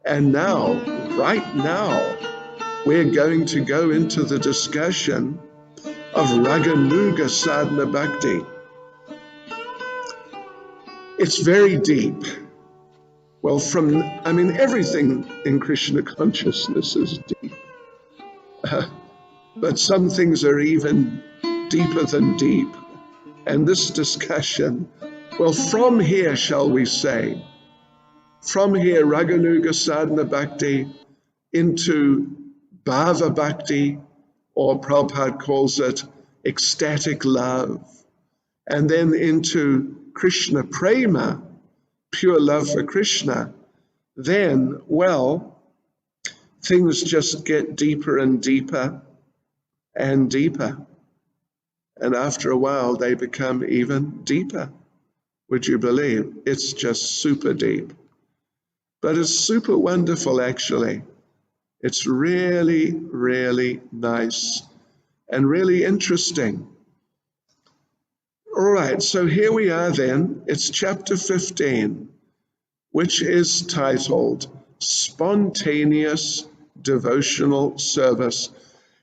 And now, right now, we're going to go into the discussion of Raganuga Sadhana Bhakti. It's very deep. Well, everything in Krishna consciousness is deep. But some things are even deeper than deep. And this discussion, well, from here, shall we say, from here, Raganuga Sadhana Bhakti into Bhava Bhakti, or Prabhupada calls it ecstatic love, and then into Krishna Prema, pure love for Krishna, then, well, things just get deeper and deeper and deeper. And after a while, they become even deeper. Would you believe? It's just super deep. But it's super wonderful, actually. It's really, really nice and really interesting. All right, so here we are then. It's chapter 15, which is titled Spontaneous Devotional Service.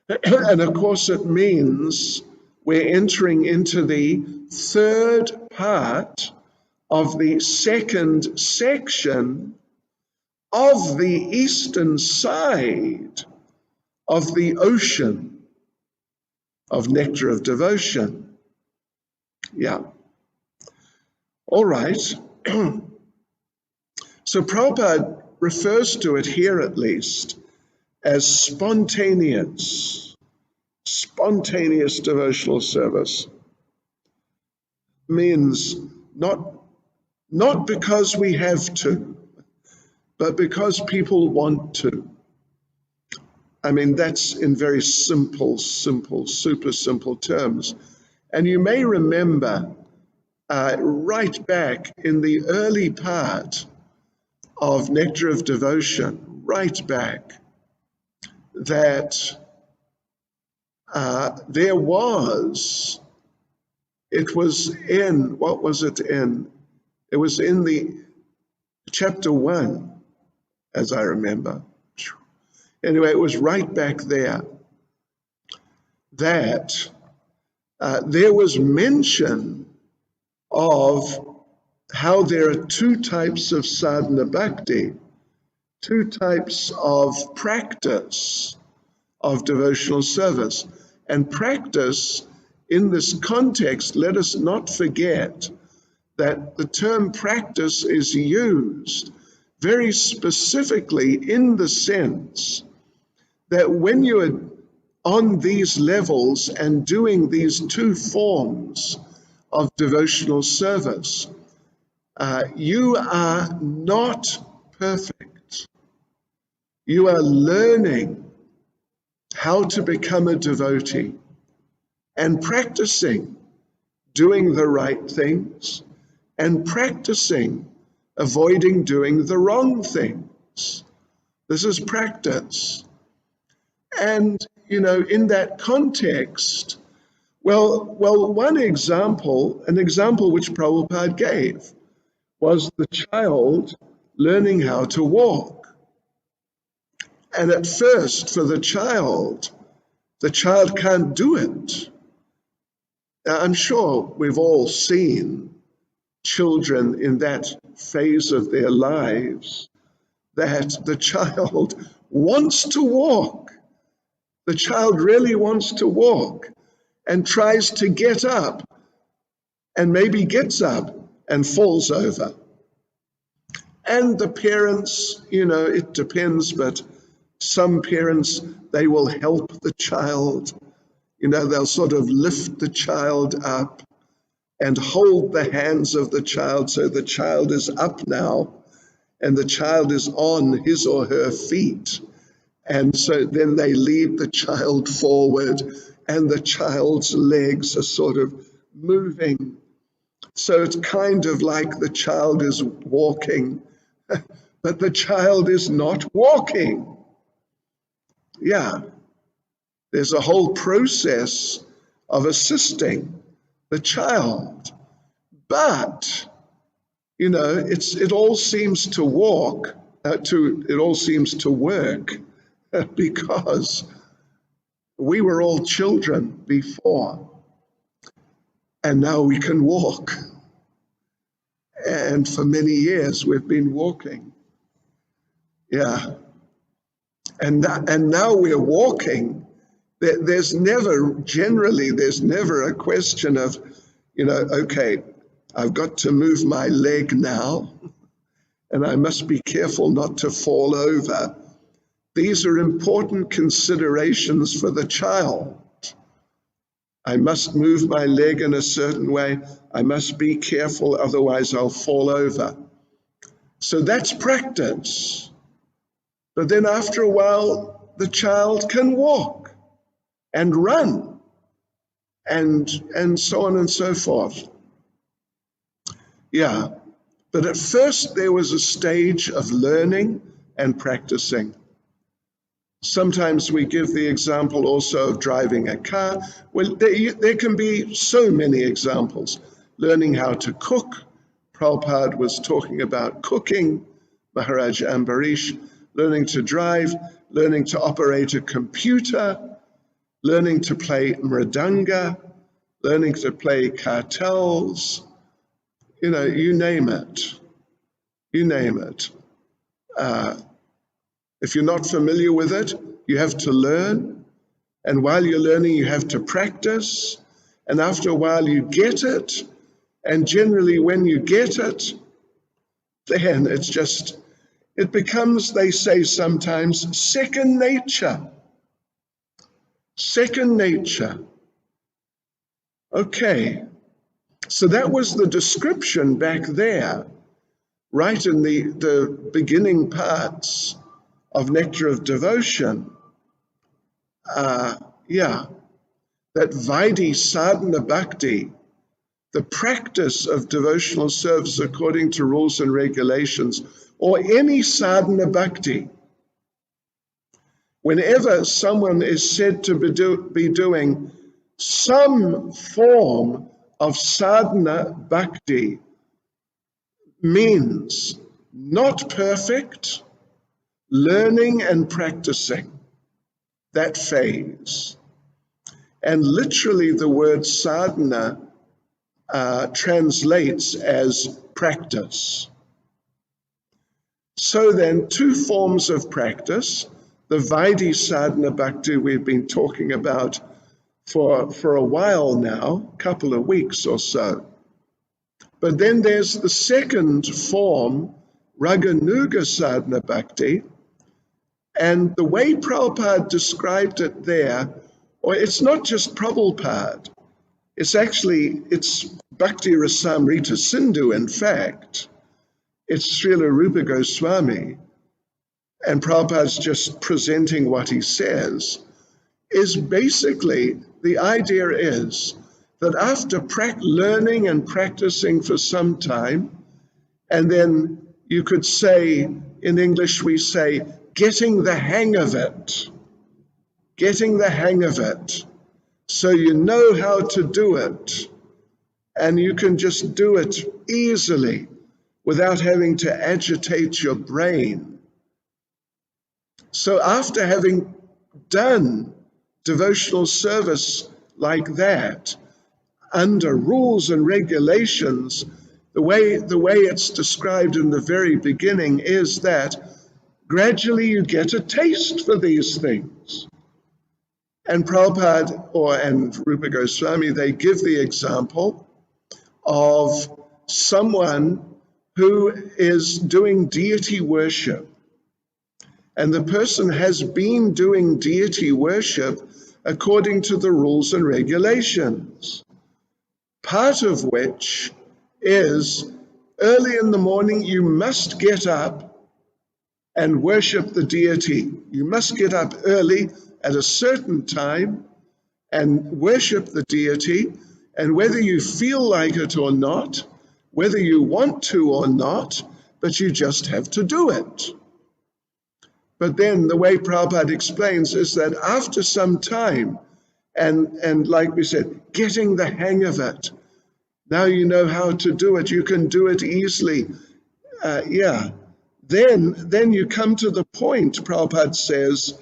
And of course, it means we're entering into the third part of the second section of the eastern side of the ocean of nectar of devotion. Yeah. All right. So Prabhupada refers to it here, at least, as spontaneous devotional service. Means not because we have to, but because people want to. That's in very simple, super simple terms. And you may remember right back in the early part of Nectar of Devotion, right back, that there was, it was in, what was it in? It was in the chapter 1, as I remember. Anyway, it was right back there that there was mention of how there are two types of sadhana bhakti, two types of practice of devotional service. And practice, in this context, let us not forget that the term practice is used very specifically in the sense that when you are on these levels and doing these two forms of devotional service, you are not perfect. You are learning how to become a devotee and practicing doing the right things and practicing avoiding doing the wrong things. This is practice. And, in that context, well, one example, an example which Prabhupada gave, was the child learning how to walk. And at first, for the child can't do it. Now, I'm sure we've all seen children in that phase of their lives that the child wants to walk. The child really wants to walk and tries to get up and maybe gets up and falls over. And the parents, it depends, but some parents, they will help the child. They'll sort of lift the child up and hold the hands of the child so the child is up now and the child is on his or her feet. And so then they lead the child forward and the child's legs are sort of moving. So it's kind of like the child is walking, but the child is not walking. Yeah, there's a whole process of assisting the child. But, it all seems to walk it all seems to work because we were all children before, and now we can walk. And for many years we've been walking. Yeah. And now we're walking. There's never a question of, okay, I've got to move my leg now, and I must be careful not to fall over. These are important considerations for the child. I must move my leg in a certain way. I must be careful, otherwise I'll fall over. So that's practice. But then after a while, the child can walk and run and so on and so forth. Yeah, but at first there was a stage of learning and practicing. Sometimes we give the example also of driving a car. Well, there can be so many examples. Learning how to cook. Prabhupada was talking about cooking. Maharaj Ambarish. Learning to drive. Learning to operate a computer. Learning to play mridanga. Learning to play kartals. You name it. You name it. If you're not familiar with it, you have to learn. And while you're learning, you have to practice. And after a while, you get it. And generally, when you get it, then it becomes, they say sometimes, second nature. Second nature. Okay. So that was the description back there, right in the beginning parts of Nectar of Devotion. That Vaidhi Sadhana Bhakti, the practice of devotional service according to rules and regulations, or any sadhana bhakti. Whenever someone is said to be doing some form of sadhana bhakti, means not perfect, learning and practicing, that phase. And literally the word sadhana translates as practice. So then, two forms of practice, the Vaidhi Sadhana Bhakti we've been talking about for a while now, a couple of weeks or so. But then there's the second form, Raganuga Sadhana Bhakti, and the way Prabhupada described it there, or it's not just Prabhupada, it's Bhakti Rasamrita Sindhu, in fact. It's Srila Rupa Goswami, and Prabhupada's just presenting what he says, is basically, the idea is that after learning and practicing for some time, and then you could say, in English we say, getting the hang of it. Getting the hang of it. So you know how to do it, and you can just do it easily without having to agitate your brain. So after having done devotional service like that, under rules and regulations, the way it's described in the very beginning is that gradually you get a taste for these things. And Prabhupada and Rupa Goswami, they give the example of someone who is doing deity worship. And the person has been doing deity worship according to the rules and regulations, part of which is early in the morning you must get up and worship the deity. You must get up early at a certain time and worship the deity, and whether you feel like it or not, whether you want to or not, but you just have to do it. But then the way Prabhupada explains is that after some time, and like we said, getting the hang of it, now you know how to do it, you can do it easily. then you come to the point, Prabhupada says,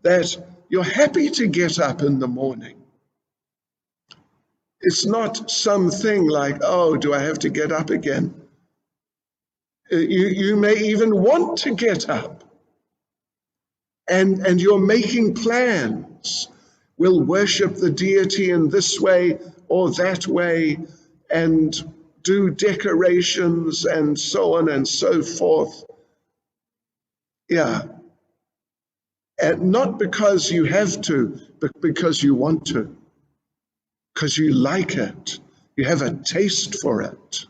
that you're happy to get up in the morning. It's not something like, oh, do I have to get up again? You may even want to get up, and you're making plans. We'll worship the deity in this way or that way, and do decorations and so on and so forth. Yeah. And not because you have to, but because you want to, because you like it. You have a taste for it.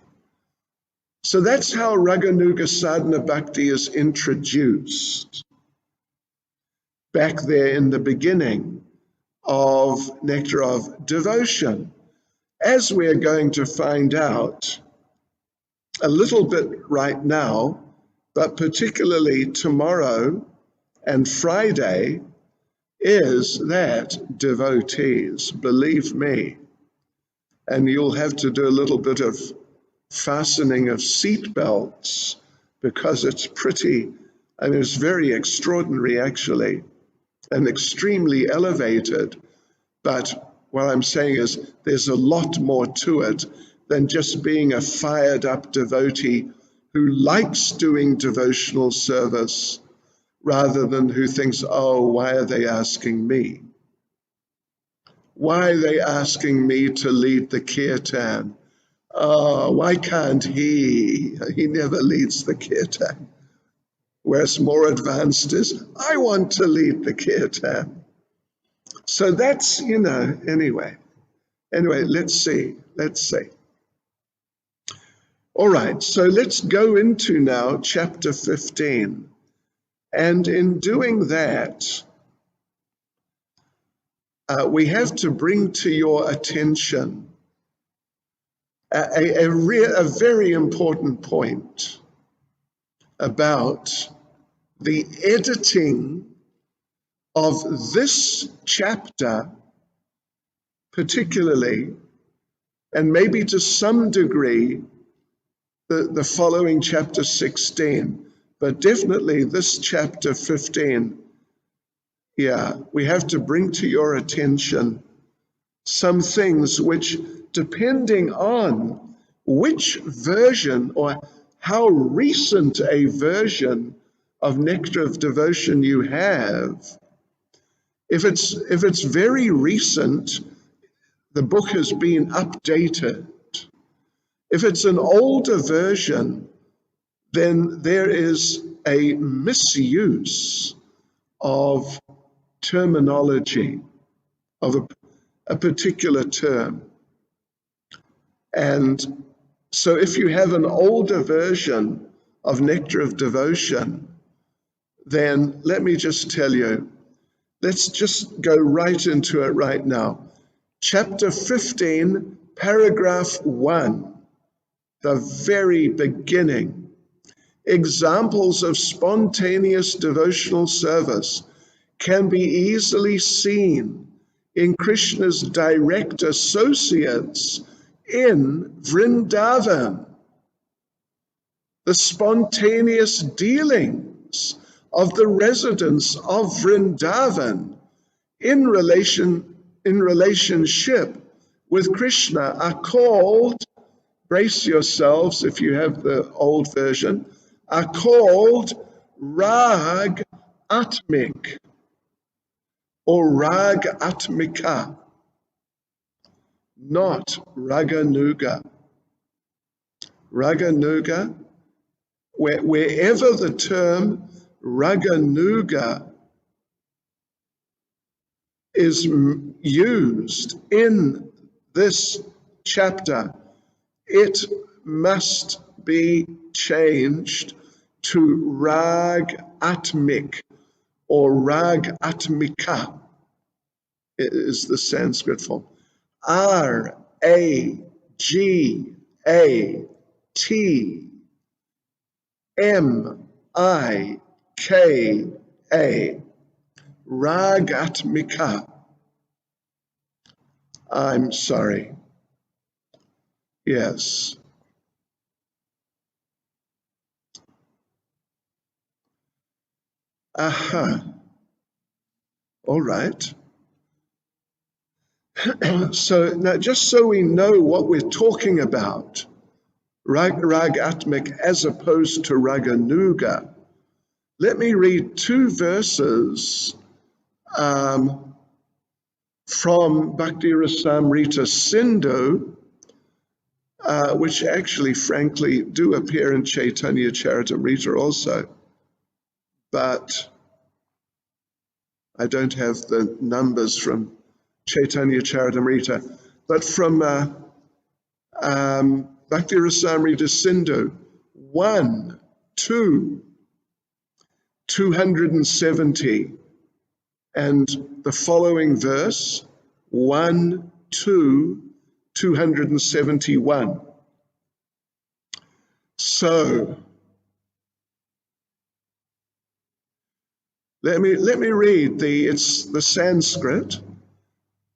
So that's how Raganuga Sadhana Bhakti is introduced back there in the beginning of Nectar of Devotion. As we're going to find out a little bit right now, but particularly tomorrow and Friday, is that devotees, believe me, and you'll have to do a little bit of fastening of seat belts, because it's pretty, I mean, it's very extraordinary actually, and extremely elevated. But what I'm saying is there's a lot more to it than just being a fired up devotee who likes doing devotional service, rather than who thinks, oh, why are they asking me? Why are they asking me to lead the kirtan? Oh, why can't he? He never leads the kirtan. Whereas more advanced is, I want to lead the kirtan. So that's, anyway, let's see. All right, so let's go into now chapter 15. And in doing that, we have to bring to your attention a very important point about the editing of this chapter particularly, and maybe to some degree the following chapter 16, but definitely this chapter 15. Yeah, we have to bring to your attention some things which, depending on which version or how recent a version of Nectar of Devotion you have, if it's very recent, the book has been updated. If it's an older version, then there is a misuse of terminology, of a particular term. And so if you have an older version of Nectar of Devotion, then let me just tell you, let's just go right into it right now. Chapter 15, paragraph 1, the very beginning. Examples of spontaneous devotional service can be easily seen in Krishna's direct associates in Vrindavan. The spontaneous dealings of the residents of Vrindavan in relationship with Krishna are called, brace yourselves if you have the old version, are called Rag Atmik or Rag Atmika, not Raganuga. Raganuga, wherever the term Raganuga is used in this chapter, it must be changed to Rag Atmik or Rag Atmika. It is the Sanskrit form. Ragatmika. Ragatmika. I'm sorry. Yes. Aha. All right. So now, just so we know what we're talking about, rag atmic as opposed to raganuga, let me read two verses from Bhakti Rasamrita Sindhu, which actually, frankly, do appear in Chaitanya Charitamrita also, but I don't have the numbers from Chaitanya Charitamrita, but from Bhakti Rasamrita Sindhu, 1, 2, 270, and the following verse, 1, 2, 271. So, let me read it's the Sanskrit.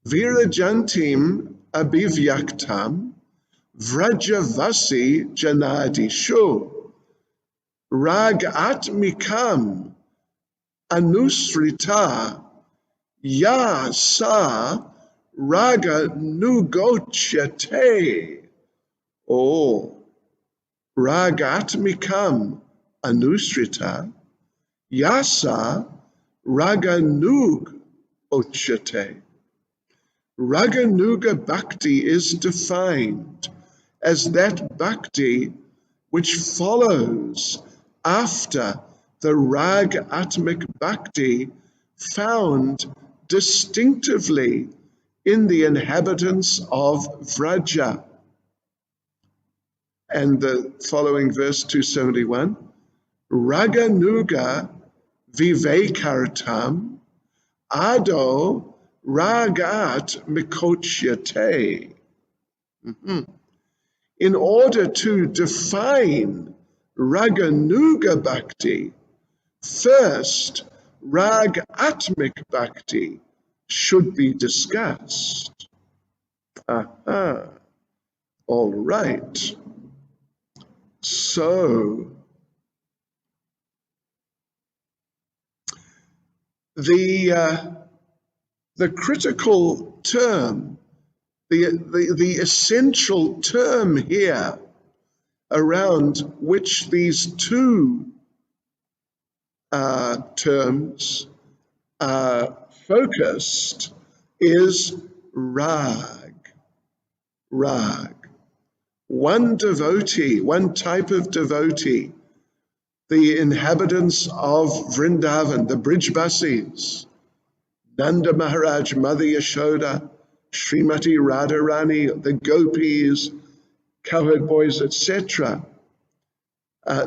Virajantim abhivyaktam vrajavasi janadishu ragatmikam anusrita ya sa raga nugochyate. Oh, ragatmikam anusrita yasa raganug ochyate. Raganuga bhakti is defined as that bhakti which follows after the rag atmic bhakti found distinctively in the inhabitants of Vraja. And the following verse 271, Raganuga vivekartam ado ragat mikochyate. In order to define Raganuga Bhakti, first Rag Atmic Bhakti should be discussed. Aha. All right. So, the critical term, the essential term here around which these two terms are focused is rag. Rag. One devotee, one type of devotee, the inhabitants of Vrindavan, the Brijbasis, Nanda Maharaj, Mother Yashoda, Srimati Radharani, the gopis, cowherd boys, etc.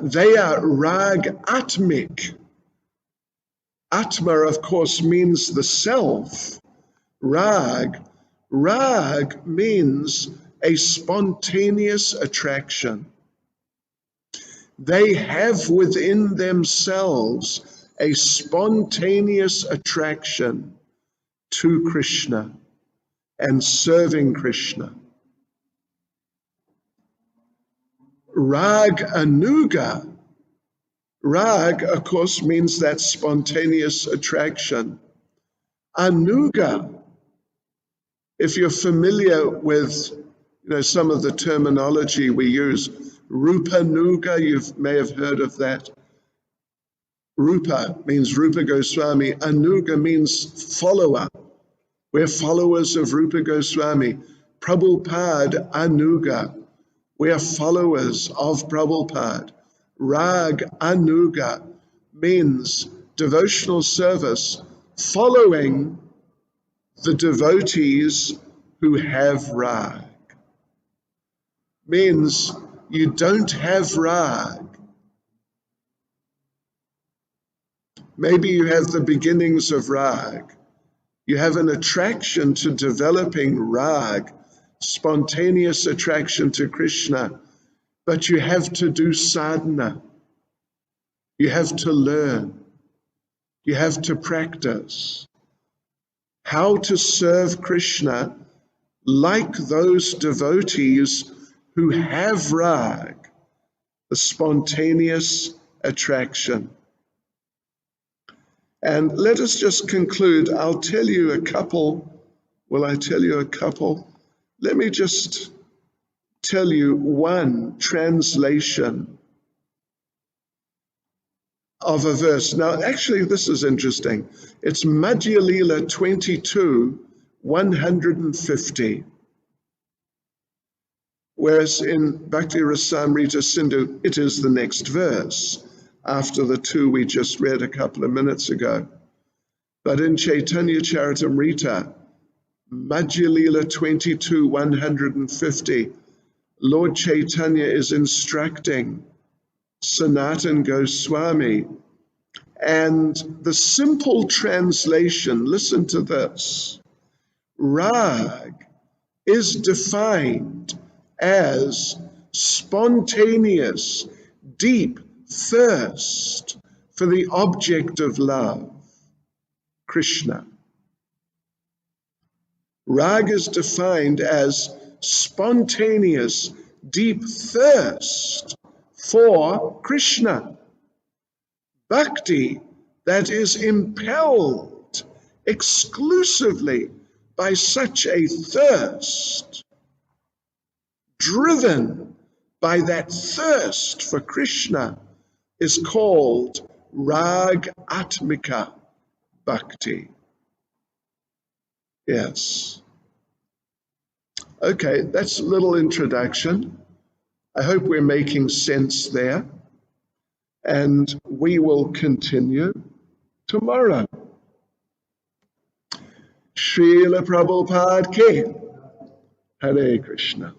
They are rag atmic. Atma, of course, means the self. Rag means a spontaneous attraction. They have within themselves a spontaneous attraction to Krishna and serving Krishna. Rag anuga. Rag, of course, means that spontaneous attraction. Anuga, if you're familiar with some of the terminology we use, Rupa Nuga, you may have heard of that. Rupa means Rupa Goswami. Anuga means follower. We're followers of Rupa Goswami. Prabhupada Anuga. We are followers of Prabhupada. Rag Anuga means devotional service following the devotees who have rag. Means you don't have rag. Maybe you have the beginnings of rag. You have an attraction to developing rag, spontaneous attraction to Krishna, but you have to do sadhana. You have to learn. You have to practice how to serve Krishna like those devotees who have rag, the spontaneous attraction. And let us just conclude. I'll tell you a couple. Will I tell you a couple? Let me just tell you one translation of a verse. Now, actually, this is interesting. It's Madhya Lila 22, 150. Whereas in Bhakti Rasamrita Sindhu, it is the next verse after the two we just read a couple of minutes ago. But in Chaitanya Charitamrita, Madhya Lila 22, 150, Lord Chaitanya is instructing Sanatan Goswami. And the simple translation, listen to this, Rag is defined as spontaneous, deep thirst for the object of love, Krishna. Rag is defined as spontaneous, deep thirst for Krishna. Bhakti that is impelled exclusively by such a thirst, driven by that thirst for Krishna, is called Rag Atmika Bhakti. Yes. Okay, that's a little introduction. I hope we're making sense there. And we will continue tomorrow. Srila Prabhupada Ki. Hare Krishna.